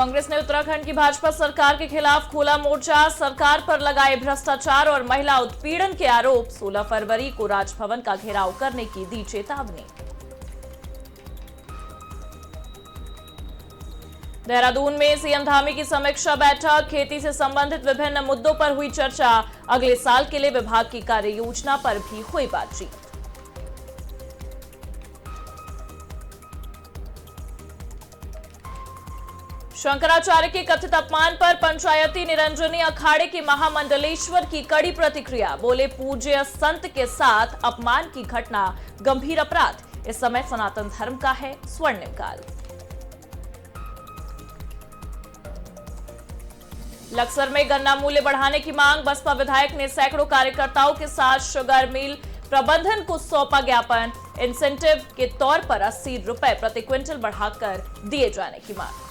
कांग्रेस ने उत्तराखंड की भाजपा सरकार के खिलाफ खोला मोर्चा। सरकार पर लगाए भ्रष्टाचार और महिला उत्पीड़न के आरोप। 16 फरवरी को राजभवन का घेराव करने की दी चेतावनी। देहरादून में सीएम धामी की समीक्षा बैठक। खेती से संबंधित विभिन्न मुद्दों पर हुई चर्चा। अगले साल के लिए विभाग की कार्य योजना पर भी हुई बातचीत। शंकराचार्य के कथित अपमान पर पंचायती निरंजनी अखाड़े के महामंडलेश्वर की कड़ी प्रतिक्रिया। बोले, पूज्य संत के साथ अपमान की घटना गंभीर अपराध। इस समय सनातन धर्म का है स्वर्णिम काल। लक्सर में गन्ना मूल्य बढ़ाने की मांग। बसपा विधायक ने सैकड़ों कार्यकर्ताओं के साथ शुगर मिल प्रबंधन को सौंपा ज्ञापन। इंसेंटिव के तौर पर 80 रुपए प्रति क्विंटल बढ़ाकर दिए जाने की मांग।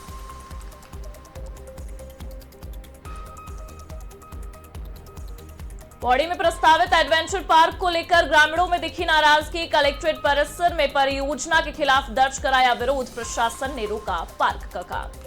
पौड़ी में प्रस्तावित एडवेंचर पार्क को लेकर ग्रामीणों में दिखी नाराजगी। कलेक्ट्रेट परिसर में परियोजना के खिलाफ दर्ज कराया विरोध। प्रशासन ने रोका पार्क का काम।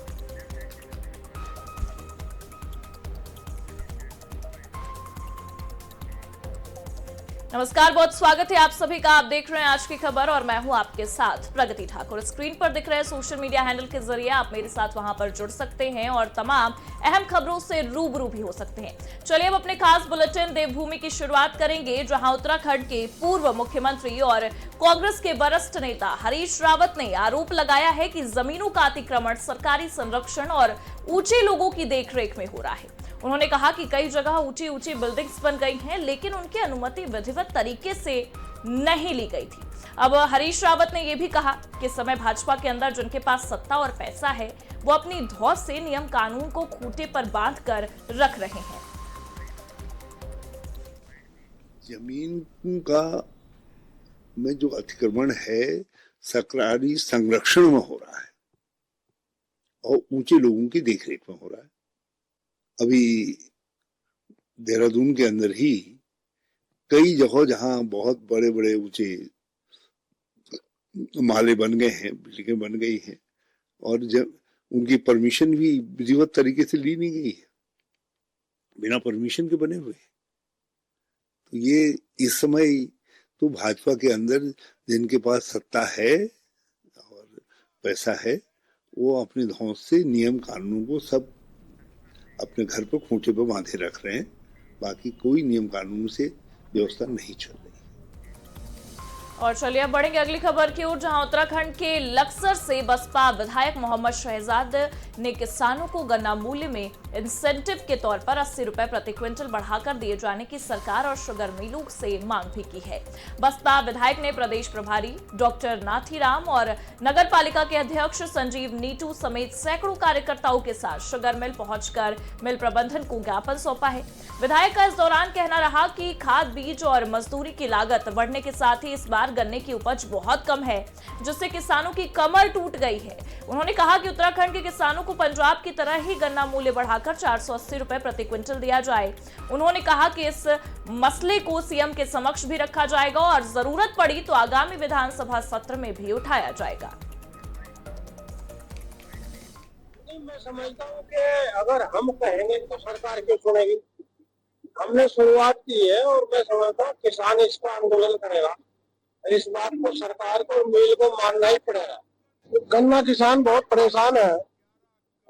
नमस्कार, बहुत स्वागत है आप सभी का। आप देख रहे हैं आज की खबर और मैं हूं आपके साथ प्रगति ठाकुर। स्क्रीन पर दिख रहे सोशल मीडिया हैंडल के जरिए आप मेरे साथ वहां पर जुड़ सकते हैं और तमाम अहम खबरों से रूबरू भी हो सकते हैं। चलिए अब अपने खास बुलेटिन देवभूमि की शुरुआत करेंगे, जहां उत्तराखंड के पूर्व मुख्यमंत्री और कांग्रेस के वरिष्ठ नेता हरीश रावत ने आरोप लगाया है कि जमीनों का अतिक्रमण सरकारी संरक्षण और ऊंचे लोगों की देखरेख में हो रहा है। उन्होंने कहा कि कई जगह ऊंची ऊंची बिल्डिंग्स बन गई हैं, लेकिन उनकी अनुमति विधिवत तरीके से नहीं ली गई थी। अब हरीश रावत ने यह भी कहा कि समय भाजपा के अंदर जिनके पास सत्ता और पैसा है, वो अपनी धौंस से नियम कानून को खूंटे पर बांधकर रख रहे हैं। जमीन का में जो अतिक्रमण है सरकारी संरक्षण में हो रहा है और ऊंचे लोगों की देखरेख में हो रहा है। अभी देहरादून के अंदर ही कई जगह जहां बहुत बड़े बड़े ऊंचे माले बन गए हैं, बिल्डिंगें बन गई हैं और जब उनकी परमिशन भी विधिवत तरीके से ली नहीं गई है, बिना परमिशन के बने हुए। तो ये इस समय तो भाजपा के अंदर जिनके पास सत्ता है और पैसा है, वो अपने धौंस से नियम कानून को सब अपने घर पर खूंटे पर बांधे रख रहे हैं। बाकी कोई नियम कानून से व्यवस्था नहीं चल रही। और चलिए अब बढ़ेंगे अगली खबर की ओर, जहां उत्तराखंड के लक्सर से बसपा विधायक मोहम्मद शहजाद ने किसानों को गन्ना मूल्य में इंसेंटिव के तौर पर 80 रुपए प्रति क्विंटल बढ़ाकर दिए जाने की सरकार और शुगर मिलों से मांग भी की है। बसपा विधायक ने प्रदेश प्रभारी डॉक्टर नाथीराम और नगर पालिका के अध्यक्ष संजीव नीटू समेत सैकड़ों कार्यकर्ताओं के साथ शुगर मिल पहुंचकर मिल प्रबंधन को ज्ञापन सौंपा है। विधायक का इस दौरान कहना रहा कि खाद, बीज और मजदूरी की लागत बढ़ने के साथ ही इस बार गन्ने की उपज बहुत कम है, जिससे किसानों की कमर टूट गई है। उन्होंने कहा कि उत्तराखंड के किसानों को पंजाब की तरह ही गन्ना मूल्य बढ़ाकर 480 रुपए प्रति क्विंटल दिया जाए। उन्होंने कहा कि इस मसले को सीएम के समक्ष भी रखा जाएगा और जरूरत पड़ी तो आगामी विधानसभा सत्र में भी उठाया जाएगा। मैं समझता हूँ कि अगर हम कहेंगे तो सरकार क्यों सुनेगी। हमने शुरुआत की है और मैं समझता हूँ किसान इस पर आंदोलन करेगा। इस बात को सरकार को मिल को मानना ही पड़ेगा। गन्ना किसान बहुत परेशान है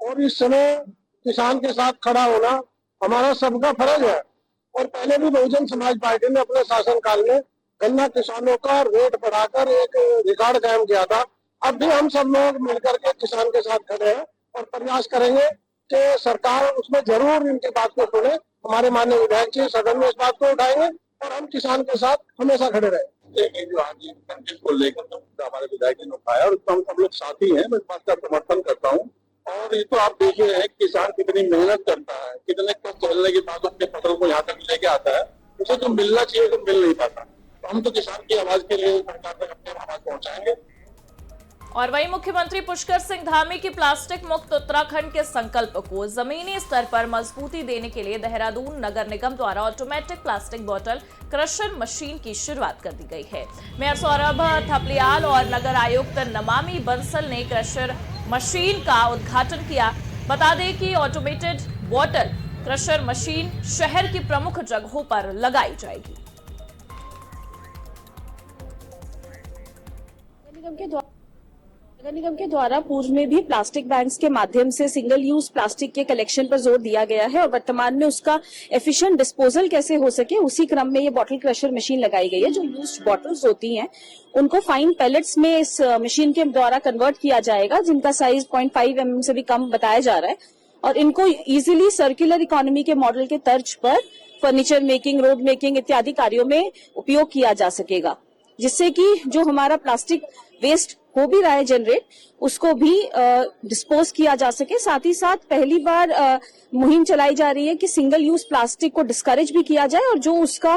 और इस समय किसान के साथ खड़ा होना हमारा सबका फर्ज है। और पहले भी बहुजन समाज पार्टी ने अपने शासनकाल में गन्ना किसानों का रेट बढ़ाकर एक रिकॉर्ड कायम किया था। अब भी हम सब लोग मिलकर के किसान के साथ खड़े हैं और प्रयास करेंगे कि सरकार उसमें जरूर इनकी बात को सुने। हमारे माननीय विधायक जी सदन में इस बात को उठाएंगे और हम किसान के साथ हमेशा खड़े रहेंगे। जो आज को लेकर हमारे विधायक ने उठाया और इसमें हम सब लोग साथी हैं, मैं इस बात का समर्थन करता हूँ। और ये तो आप देख रहे हैं किसान कितनी मेहनत करता है, कितने कष्ट झेलने के बाद अपने फसल को यहाँ तक लेके आता है। उसे जो मिलना चाहिए तो मिल नहीं पाता। तो हम तो किसान की आवाज के लिए सरकार तक अपनी आवाज पहुंचाएंगे। और वहीं मुख्यमंत्री पुष्कर सिंह धामी की प्लास्टिक मुक्त उत्तराखंड के संकल्प को जमीनी स्तर पर मजबूती देने के लिए देहरादून नगर निगम द्वारा ऑटोमेटिक प्लास्टिक बोतल क्रशर मशीन की शुरुआत कर दी गई है। मेयर सौरभ थपलियाल और नगर आयुक्त नमामि बंसल ने क्रशर मशीन का उद्घाटन किया। बता दें कि ऑटोमेटेड बॉटल क्रशर मशीन शहर की प्रमुख जगहों पर लगाई जाएगी। नगर निगम के द्वारा पूर्व में भी प्लास्टिक बैंक्स के माध्यम से सिंगल यूज प्लास्टिक के कलेक्शन पर जोर दिया गया है और वर्तमान में उसका एफिशिएंट डिस्पोजल कैसे हो सके उसी क्रम में ये बॉटल क्रशर मशीन लगाई गई है। जो यूज्ड बॉटल्स होती हैं उनको फाइन पैलेट्स में इस मशीन के द्वारा कन्वर्ट किया जाएगा, जिनका साइज 0.5 mm से भी कम बताया जा रहा है और इनको इजीली सर्कुलर इकोनॉमी के मॉडल के तर्ज पर फर्नीचर मेकिंग, रोड मेकिंग इत्यादि कार्यों में उपयोग किया जा सकेगा, जिससे कि जो हमारा प्लास्टिक वेस्ट हो भी रहा है जनरेट, उसको भी डिस्पोज किया जा सके। साथ ही साथ पहली बार मुहिम चलाई जा रही है कि सिंगल यूज प्लास्टिक को डिस्करेज भी किया जाए और जो उसका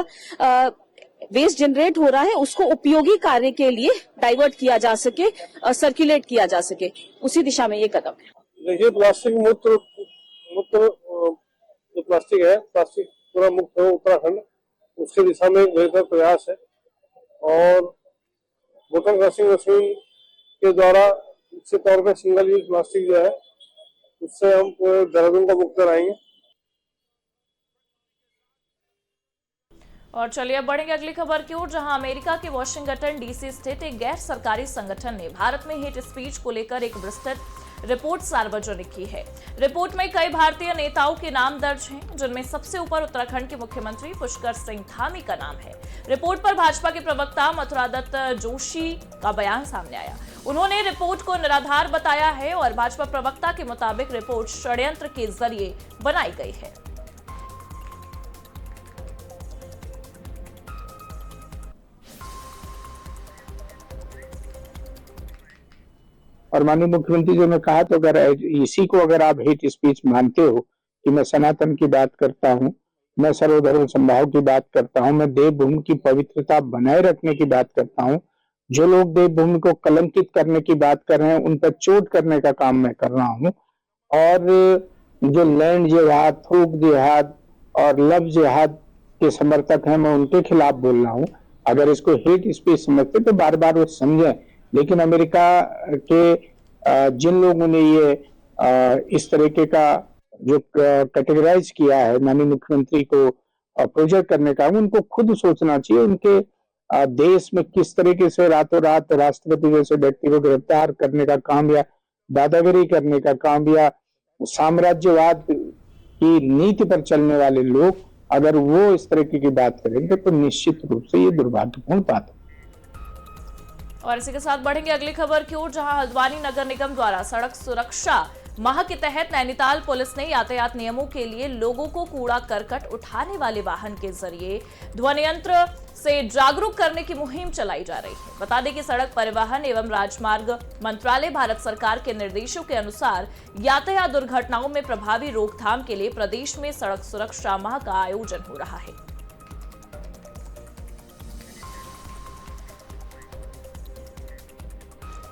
वेस्ट जनरेट हो रहा है उसको उपयोगी कार्य के लिए डाइवर्ट किया जा सके, सर्कुलेट किया जा सके। उसी दिशा में ये कदम है। देखिए, प्लास्टिक मुक्त जो प्लास्टिक है, प्लास्टिक पूरा मुक्त हो उत्तराखंड, उसके दिशा में एक बेहतर प्रयास है और बोतल क्रशिंग मशीन के द्वारा निश्चित तौर पर सिंगल यूज प्लास्टिक जो है उससे हम पूरे देहरादून को मुक्त कराएंगे। और चलिए अब बढ़ेंगे अगली खबर की ओर, जहां अमेरिका के वॉशिंगटन डीसी स्थित एक गैर सरकारी संगठन ने भारत में हेट स्पीच को लेकर एक विस्तृत रिपोर्ट सार्वजनिक की है। रिपोर्ट में कई भारतीय नेताओं के नाम दर्ज हैं, जिनमें सबसे ऊपर उत्तराखंड के मुख्यमंत्री पुष्कर सिंह धामी का नाम है। रिपोर्ट पर भाजपा के प्रवक्ता मथुरा दत्त जोशी का बयान सामने आया। उन्होंने रिपोर्ट को निराधार बताया है और भाजपा प्रवक्ता के मुताबिक रिपोर्ट षड्यंत्र के जरिए बनाई गई है। और माननीय मुख्यमंत्री जी ने कहा, तो अगर इसी को अगर आप हेट स्पीच मानते हो कि मैं सनातन की बात करता हूँ, मैं सर्वधर्म समभाव की बात करता हूँ, मैं देवभूमि की पवित्रता बनाए रखने की बात करता हूँ, जो लोग देवभूमि को कलंकित करने की बात कर रहे हैं उन पर चोट करने का काम मैं कर रहा हूँ, और जो लैंड जिहाद, थूक जिहाद और लव जिहाद के समर्थक हैं मैं उनके खिलाफ बोल रहा हूँ। अगर इसको हेट स्पीच समझते तो बार बार वो समझें, लेकिन अमेरिका के जिन लोगों ने ये इस तरीके का जो कैटेगराइज किया है माननीय मुख्यमंत्री को प्रोजेक्ट करने का, उनको खुद सोचना चाहिए। उनके देश में किस तरीके से रातों रात राष्ट्रपति जैसे व्यक्ति को गिरफ्तार करने का काम या दादागिरी करने का काम या साम्राज्यवाद की नीति पर चलने वाले लोग अगर वो इस तरीके की बात करेंगे तो निश्चित रूप से ये दुर्भाग्यपूर्ण बात है। और इसी के साथ बढ़ेंगे अगली खबर की ओर, जहां हल्द्वानी नगर निगम द्वारा सड़क सुरक्षा माह के तहत नैनीताल पुलिस ने यातायात नियमों के लिए लोगों को कूड़ा करकट उठाने वाले वाहन के जरिए ध्वनि यंत्र से जागरूक करने की मुहिम चलाई जा रही है। बता दें कि सड़क परिवहन एवं राजमार्ग मंत्रालय भारत सरकार के निर्देशों के अनुसार यातायात दुर्घटनाओं में प्रभावी रोकथाम के लिए प्रदेश में सड़क सुरक्षा माह का आयोजन हो रहा है।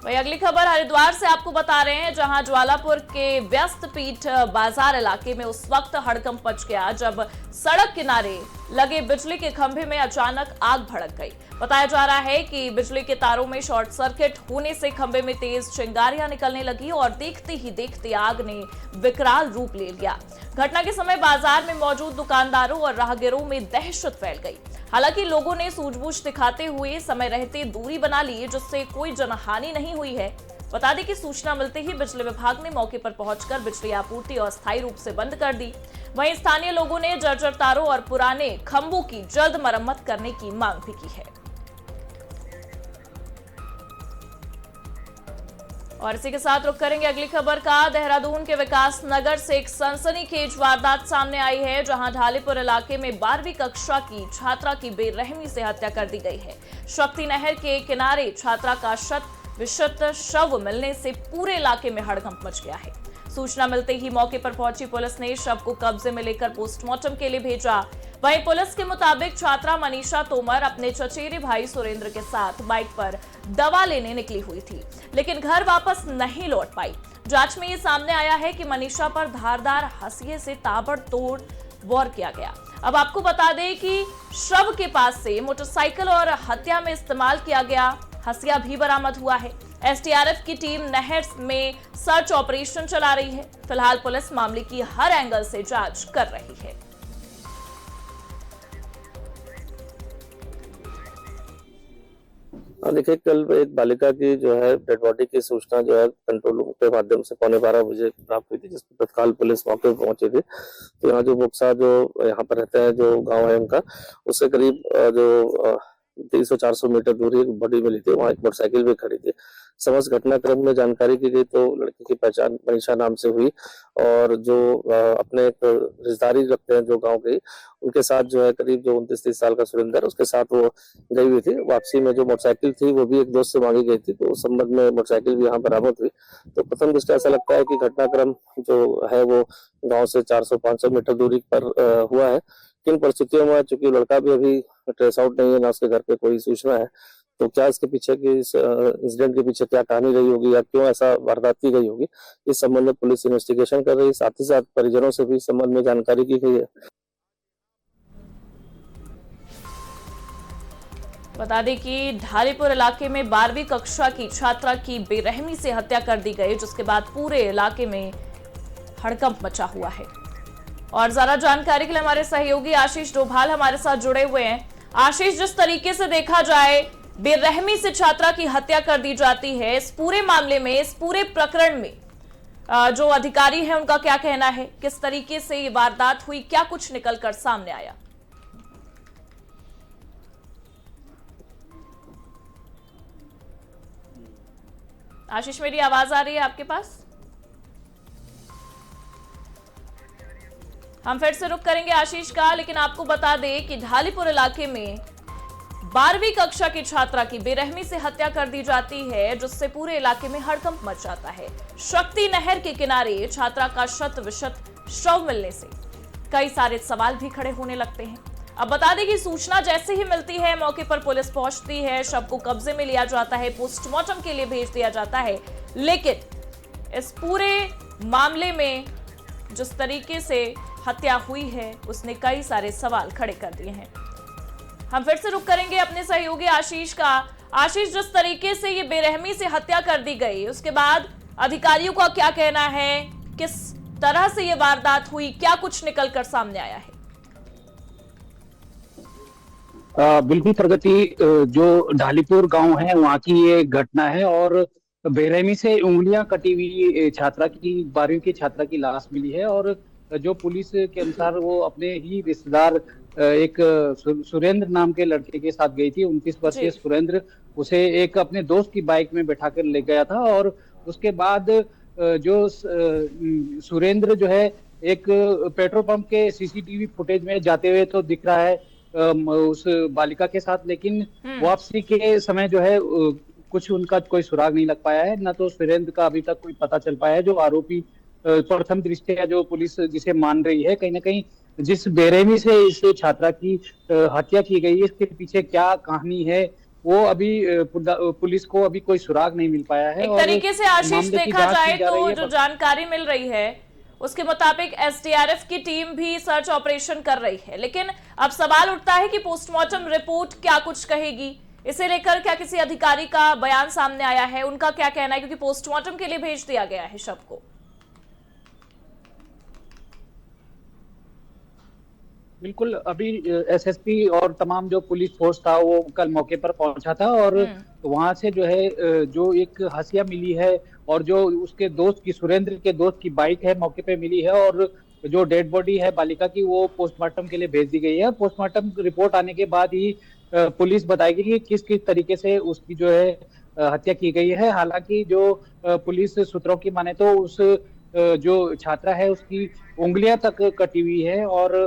वही अगली खबर हरिद्वार से आपको बता रहे हैं, जहां ज्वालापुर के व्यस्त पीठ बाजार इलाके में उस वक्त हड़कंप मच गया जब सड़क किनारे लगे बिजली के खंभे में अचानक आग भड़क गई। बताया जा रहा है कि बिजली के तारों में शॉर्ट सर्किट होने से खंभे में तेज चिंगारियां निकलने लगी और देखते ही देखते आग ने विकराल रूप ले लिया। घटना के समय बाजार में मौजूद दुकानदारों और राहगीरों में दहशत फैल गई। हालांकि लोगों ने सूझबूझ दिखाते हुए समय रहते दूरी बना ली, जिससे कोई जनहानि नहीं हुई है। बता दें कि सूचना मिलते ही बिजली विभाग ने मौके पर पहुंचकर बिजली आपूर्ति अस्थायी रूप से बंद कर दी। वहीं स्थानीय लोगों ने जर्जर तारों और पुराने खंभों की जल्द मरम्मत करने की मांग भी की है। और इसी के साथ रुक करेंगे अगली खबर का। देहरादून के विकास नगर से एक सनसनीखेज वारदात सामने आई है, जहां ढालीपुर इलाके में 12वीं कक्षा की छात्रा की बेरहमी से हत्या कर दी गई है। शक्ति नहर के किनारे छात्रा का शत विशत शव मिलने से पूरे इलाके में हड़कंप मच गया है। सूचना मिलते ही मौके पर पहुंची पुलिस ने शव को कब्जे में लेकर पोस्टमार्टम के लिए भेजा। वहीं पुलिस के मुताबिक छात्रा मनीषा तोमर अपने चचेरे भाई सुरेंद्र के साथ बाइक पर दवा लेने निकली हुई थी, लेकिन घर वापस नहीं लौट पाई। जांच में ये सामने आया है कि मनीषा पर धारदार हंसिये से ताबड़तोड़ वार किया गया। अब आपको बता दें कि शव के पास से मोटरसाइकिल और हत्या में इस्तेमाल किया गया हंसिया भी बरामद हुआ है। एसडीआरएफ की टीम नहर में सर्च ऑपरेशन चला रही है। फिलहाल पुलिस मामले की हर एंगल से जांच कर रही है। देखिए, कल एक बालिका की जो है डेड बॉडी की सूचना जो है कंट्रोल रूम के माध्यम से 12:15 बजे प्राप्त हुई थी, जिसमें तत्काल पुलिस मौके पर पहुंची थी। तो यहाँ जो बुक्सा जो यहाँ पर रहते हैं, जो गांव है उनका, उससे करीब जो 300-400 मीटर दूरी एक बॉडी मिली थी। वहाँ एक मोटरसाइकिल भी खड़ी थी। समस्त घटनाक्रम में जानकारी की गई तो लड़की की पहचान मनीषा नाम से हुई और जो अपने एक रिश्तेदारी रखते हैं जो गांव के, उनके साथ जो है करीब जो 29-30 साल का सुरेंद्र, उसके साथ वो गई हुई थी। वापसी में जो मोटरसाइकिल थी वो भी एक दोस्त से मांगी गई थी, तो उस संबंध में मोटरसाइकिल भी यहाँ बरामद हुई। तो प्रथम दृष्टया ऐसा लगता है कि घटनाक्रम जो है वो गाँव से 400-500 मीटर दूरी पर हुआ है। किन परिस्थितियों में, चूंकि लड़का भी अभी ट्रेस आउट नहीं है, ना उसके घर पे कोई सूचना है, तो क्या इसके पीछे की, इस इंसिडेंट के पीछे क्या कहानी रही होगी या क्यों ऐसा वारदात की गई होगी, इस संबंध में पुलिस इन्वेस्टिगेशन कर रही है। साथ ही साथ परिजनों से भी इस संबंध में जानकारी की गई है। बता दें कि ढालीपुर इलाके में 12वीं कक्षा की छात्रा की बेरहमी से हत्या कर दी गई, जिसके बाद पूरे इलाके में हड़कंप मचा हुआ है। और ज्यादा जानकारी के लिए हमारे सहयोगी आशीष डोभाल हमारे साथ जुड़े हुए हैं। आशीष, जिस तरीके से देखा जाए बेरहमी से छात्रा की हत्या कर दी जाती है, इस पूरे मामले में, इस पूरे प्रकरण में जो अधिकारी हैं उनका क्या कहना है? किस तरीके से ये वारदात हुई, क्या कुछ निकलकर सामने आया? आशीष, मेरी आवाज आ रही है आपके पास? हम फिर से रुक करेंगे आशीष का, लेकिन आपको बता दें कि ढालीपुर इलाके में 12वीं कक्षा की छात्रा की बेरहमी से हत्या कर दी जाती है, जिससे पूरे इलाके में हड़कंप मच जाता है। शक्ति नहर के किनारे छात्रा का शत विशत शव मिलने से कई सारे सवाल भी खड़े होने लगते हैं। अब बता दें कि सूचना जैसे ही मिलती है, मौके पर पुलिस पहुंचती है, शव को कब्जे में लिया जाता है, पोस्टमार्टम के लिए भेज दिया जाता है। लेकिन इस पूरे मामले में जिस तरीके से हत्या हुई है, उसने कई सारे सवाल खड़े कर दिए हैं। हम फिर से रुक करेंगे अपने सहयोगी आशीष का। आशीष, जिस तरीके से ये बेरहमी से हत्या कर दी गई, उसके बाद अधिकारियों का क्या कहना है? किस तरह से ये वारदात हुई, क्या कुछ निकलकर सामने आया है? बिल्कुल प्रगति, जो ढालीपुर गांव है वहाँ की ये घटना है और बेरहमी से उंगलियां कटी हुई छात्रा की, 12वीं की छात्रा की लाश मिली है। और जो पुलिस के अनुसार वो अपने ही रिश्तेदार एक सुरेंद्र नाम के लड़के के साथ गई थी। 29 वर्षीय सुरेंद्र उसे एक अपने दोस्त की बाइक में बैठा कर ले गया था और उसके बाद जो सुरेंद्र जो है एक पेट्रोल पंप के सीसीटीवी फुटेज में जाते हुए तो दिख रहा है उस बालिका के साथ, लेकिन वापसी के समय जो है कुछ उनका कोई सुराग नहीं लग पाया है, न तो सुरेंद्र का अभी तक कोई पता चल पाया है। जो आरोपी प्रथम दृष्टया जो पुलिस जिसे मान रही है, कहीं ना कहीं जिस बेरहमी से इस छात्रा की हत्या की गई है, इसके पीछे क्या कहानी है वो अभी पुलिस को अभी कोई सुराग नहीं मिल पाया है। एक तरीके से आशीष देखा जाए तो जो जानकारी मिल रही है उसके मुताबिक एसडीआरएफ की टीम भी सर्च ऑपरेशन कर रही है, लेकिन अब सवाल उठता है कि पोस्टमार्टम रिपोर्ट क्या कुछ कहेगी। इसे लेकर क्या किसी अधिकारी का बयान सामने आया है, उनका क्या कहना है? क्योंकि पोस्टमार्टम के लिए भेज दिया गया है शव को। बिल्कुल, अभी एसएसपी और तमाम जो पुलिस फोर्स था वो कल मौके पर पहुंचा था और वहां से जो है जो एक हसिया मिली है और जो उसके दोस्त की, सुरेंद्र के दोस्त की बाइक है मौके पे मिली है और जो डेड बॉडी है बालिका की वो पोस्टमार्टम के लिए भेज दी गई है। पोस्टमार्टम रिपोर्ट आने के बाद ही पुलिस बताएगी कि किस किस तरीके से उसकी जो है हत्या की गई है। हालांकि जो पुलिस सूत्रों की माने तो उस जो छात्रा है उसकी उंगलियां तक कटी हुई है और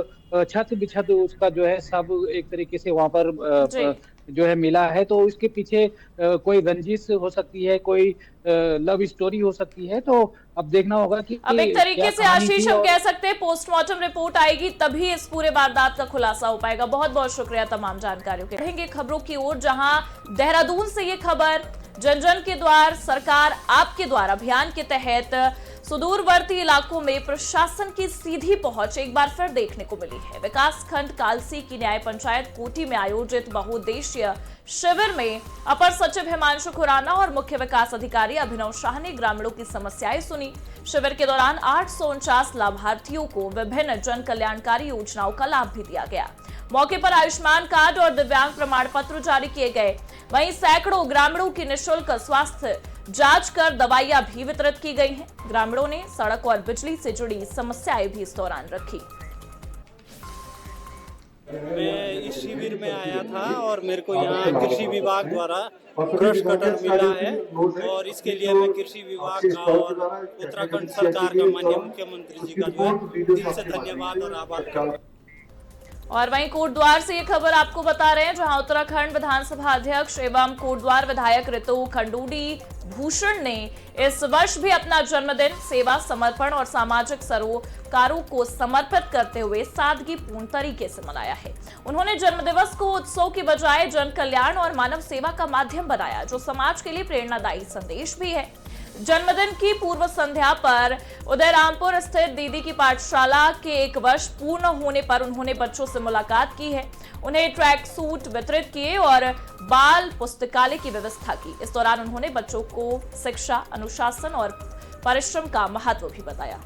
छत बिछत उसका जो है सब एक तरीके से वहां पर जो है मिला है। तो इसके पीछे कोई रंजिश हो सकती है, कोई लव स्टोरी हो सकती है। तो अब देखना होगा कि अब एक तरीके से आशीष हम कह सकते हैं पोस्टमार्टम रिपोर्ट आएगी तभी इस पूरे वारदात का खुलासा हो पाएगा। बहुत बहुत शुक्रिया तमाम जानकारियों के। रहेंगे खबरों की ओर, जहां देहरादून से ये खबर जन जन के द्वार सरकार आपके द्वार अभियान के तहत सुदूरवर्ती इलाकों में प्रशासन की सीधी पहुंच एक बार फिर देखने को मिली है। विकासखंड कालसी की न्याय पंचायत कोटी में आयोजित बहुउद्देशीय शिविर में अपर सचिव हिमांशु खुराना और मुख्य विकास अधिकारी अभिनव शाह ने ग्रामीणों की समस्याएं सुनी। शिविर के दौरान 849 लाभार्थियों को विभिन्न जन कल्याणकारी योजनाओं का लाभ भी दिया गया। मौके पर आयुष्मान कार्ड और दिव्यांग प्रमाण पत्र जारी किए गए। वहीं सैकड़ों ग्रामीणों की निःशुल्क स्वास्थ्य जांच कर दवाइयां भी वितरित की गई हैं। ग्रामीणों ने सड़क और बिजली से जुड़ी समस्याएं भी इस दौरान रखी। मैं इस शिविर में आया था और मेरे को यहाँ कृषि विभाग द्वारा ब्रश कटर मिला है और इसके लिए मैं कृषि विभाग का और उत्तराखंड सरकार का माननीय मुख्यमंत्री जी का जो है दिल से धन्यवाद और आभार करता हूं। और वहीं कोटद्वार से ये खबर आपको बता रहे हैं, जहां उत्तराखंड विधानसभा अध्यक्ष एवं कोटद्वार विधायक ऋतु खंडूड़ी भूषण ने इस वर्ष भी अपना जन्मदिन सेवा, समर्पण और सामाजिक सरोकारों को समर्पित करते हुए सादगीपूर्ण तरीके से मनाया है। उन्होंने जन्मदिवस को उत्सव की बजाय जन कल्याण और मानव सेवा का माध्यम बनाया, जो समाज के लिए प्रेरणादायी संदेश भी है। जन्मदिन की पूर्व संध्या पर उदयरामपुर स्थित दीदी की पाठशाला के 1 वर्ष पूर्ण होने पर उन्होंने बच्चों से मुलाकात की है। उन्हें ट्रैक सूट वितरित किए और बाल पुस्तकालय की व्यवस्था की। इस दौरान उन्होंने बच्चों को शिक्षा, अनुशासन और परिश्रम का महत्व भी बताया।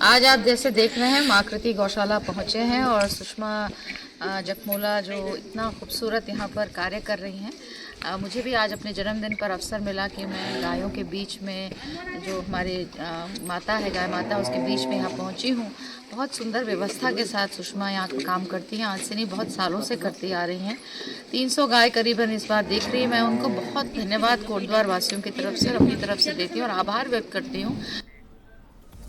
आज आप जैसे देख रहे हैं, माँ कृति गौशाला पहुंचे हैं और सुषमा जखमोला जो इतना खूबसूरत यहाँ पर कार्य कर रही हैं। मुझे भी आज अपने जन्मदिन पर अवसर मिला कि मैं गायों के बीच में, जो हमारे माता है, गाय माता, उसके बीच में यहाँ पहुँची हूँ। बहुत सुंदर व्यवस्था के साथ सुषमा यहाँ काम करती हैं, आज से नहीं बहुत सालों से करती आ रही हैं। 300 गाय करीबन इस बार देख रही है। मैं उनको बहुत धन्यवाद कोटद्वार वासियों की तरफ से और अपनी तरफ से देती हूँ और आभार व्यक्त करती हूँ।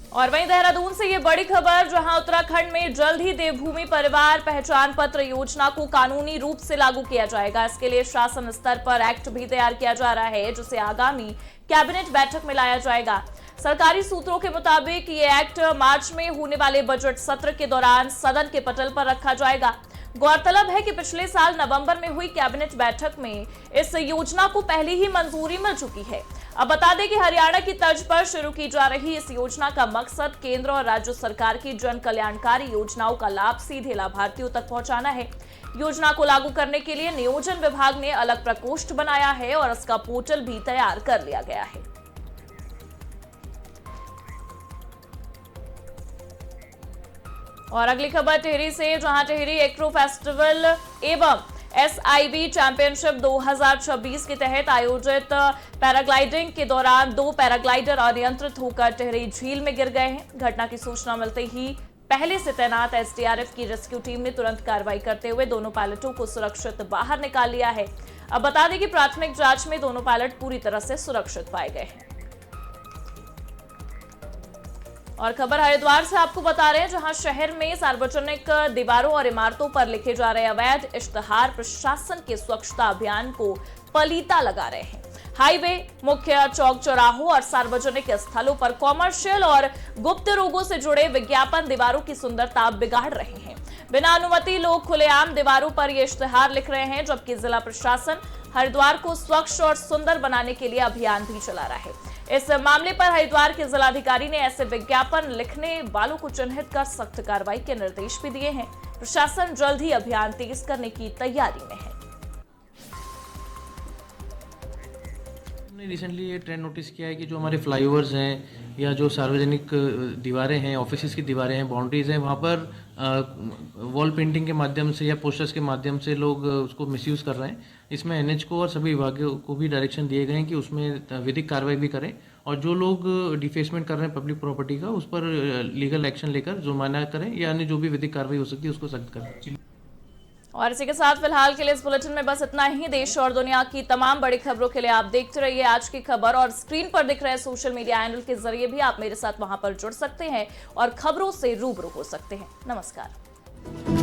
और वहीं देहरादून से ये बड़ी खबर, जहां उत्तराखंड में जल्द ही देवभूमि परिवार पहचान पत्र योजना को कानूनी रूप से लागू किया जाएगा। इसके लिए शासन स्तर पर एक्ट भी तैयार किया जा रहा है, जिसे आगामी कैबिनेट बैठक में लाया जाएगा। सरकारी सूत्रों के मुताबिक ये एक्ट मार्च में होने वाले बजट सत्र के दौरान सदन के पटल पर रखा जाएगा। गौरतलब है कि पिछले साल नवंबर में हुई कैबिनेट बैठक में इस योजना को पहले ही मंजूरी मिल चुकी है। अब बता दें कि हरियाणा की तर्ज पर शुरू की जा रही इस योजना का मकसद केंद्र और राज्य सरकार की जन कल्याणकारी योजनाओं का लाभ सीधे लाभार्थियों तक पहुंचाना है। योजना को लागू करने के लिए नियोजन विभाग ने अलग प्रकोष्ठ बनाया है और इसका पोर्टल भी तैयार कर लिया गया है। और अगली खबर टिहरी से, जहां टिहरी एग्रो फेस्टिवल एवं SIB चैंपियनशिप 2026 के तहत आयोजित पैराग्लाइडिंग के दौरान 2 पैराग्लाइडर अनियंत्रित होकर टिहरी झील में गिर गए हैं। घटना की सूचना मिलते ही पहले से तैनात SDRF की रेस्क्यू टीम ने तुरंत कार्रवाई करते हुए दोनों पायलटों को सुरक्षित बाहर निकाल लिया है। अब बता दें कि प्राथमिक जांच में दोनों पायलट पूरी तरह से सुरक्षित पाए गए हैं। और खबर हरिद्वार से आपको बता रहे हैं, जहां शहर में सार्वजनिक दीवारों और इमारतों पर लिखे जा रहे अवैध इश्तहार प्रशासन के स्वच्छता अभियान को पलीता लगा रहे हैं। हाईवे, मुख्य चौक चौराहों और सार्वजनिक स्थलों पर कॉमर्शियल और गुप्त रोगों से जुड़े विज्ञापन दीवारों की सुंदरता बिगाड़ रहे हैं। बिना अनुमति लोग खुलेआम दीवारों पर ये इश्तहार लिख रहे हैं, जबकि जिला प्रशासन हरिद्वार को स्वच्छ और सुंदर बनाने के लिए अभियान भी चला रहा है। इस मामले पर हरिद्वार के जिलाधिकारी ने ऐसे विज्ञापन लिखने वालों को चिन्हित कर सख्त कार्रवाई के निर्देश भी दिए हैं। प्रशासन जल्द ही अभियान तेज करने की तैयारी में है। हमने रिसेंटली ये ट्रेंड नोटिस किया है कि जो हमारे फ्लाईओवर्स हैं या जो सार्वजनिक दीवारें हैं, ऑफिसेज की दीवारें हैं, बाउंड्रीज हैं, वहाँ पर वॉल पेंटिंग के माध्यम से या पोस्टर्स के माध्यम से लोग उसको मिसयूज़ कर रहे हैं। इसमें NH को और सभी विभागों को भी डायरेक्शन दिए गए हैं कि उसमें विधिक कार्रवाई भी करें और जो लोग डिफेसमेंट कर रहे हैं पब्लिक प्रॉपर्टी का, उस पर लीगल एक्शन लेकर जुर्माना करें या अन्य जो भी विधिक कार्रवाई हो सकती है उसको सख्त करें। और इसी के साथ फिलहाल के लिए इस बुलेटिन में बस इतना ही। देश और दुनिया की तमाम बड़ी खबरों के लिए आप देखते रहिए आज की खबर, और स्क्रीन पर दिख रहे सोशल मीडिया हैंडल के जरिए भी आप मेरे साथ वहां पर जुड़ सकते हैं और खबरों से रूबरू हो सकते हैं। नमस्कार।